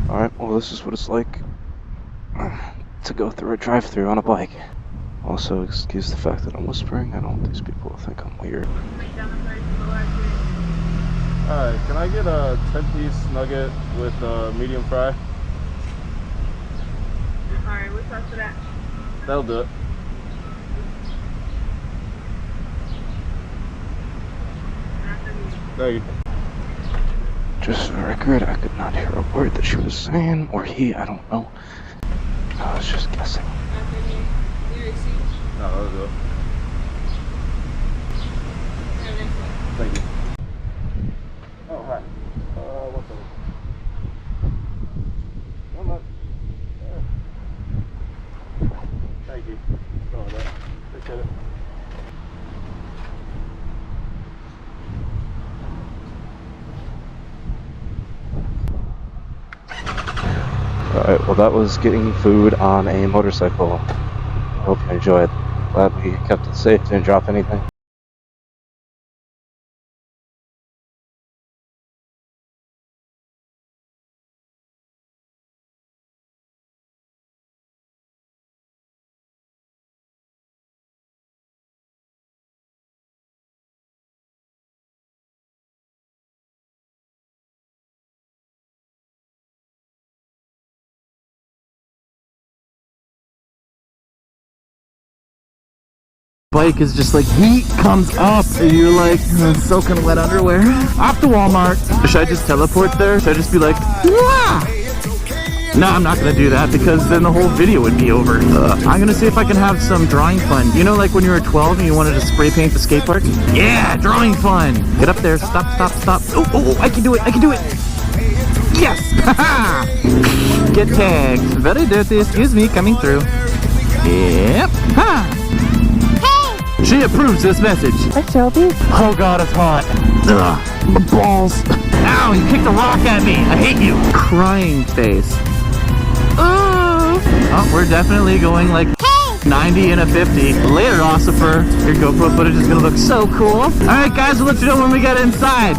Alright, well this is what it's like to go through a drive-thru on a bike. Also, excuse the fact that I'm whispering. I don't want these people to think I'm weird. Alright, can I get a 10-piece nugget with a medium fry? Alright, what's up for that? That'll do it. Thank you. Just for the record, I could not hear a word that she was saying, or he, I don't know. I was just guessing. No, that'll do it. Thank you. Oh, hi. What's up? One minute. Thank you. Sorry about that. Appreciate it. Alright, well that was getting food on a motorcycle. I hope you enjoyed. Glad we kept it safe, didn't drop anything. Bike is just like heat comes up and you're like soaking wet underwear. Off to Walmart. Should I just teleport there? Should I just be like, wah! No, I'm not gonna do that because then the whole video would be over. I'm gonna see if I can have some drawing fun. You know, like when you were 12 and you wanted to spray paint the skate park? Yeah, drawing fun. Get up there. Stop, stop, stop. Oh, I can do it. I can do it. Yes! Get tagged. Very dirty. Excuse me. Coming through. Yep. Ha! She approves this message. Hi, Shelby. Oh god, it's hot. Ugh, my balls. Ow, you kicked a rock at me. I hate you. Crying face. Oh, we're definitely going like 90 and a 50. Later, Ossifer. Your GoPro footage is gonna look so cool. Alright guys, we'll let you know when we get inside.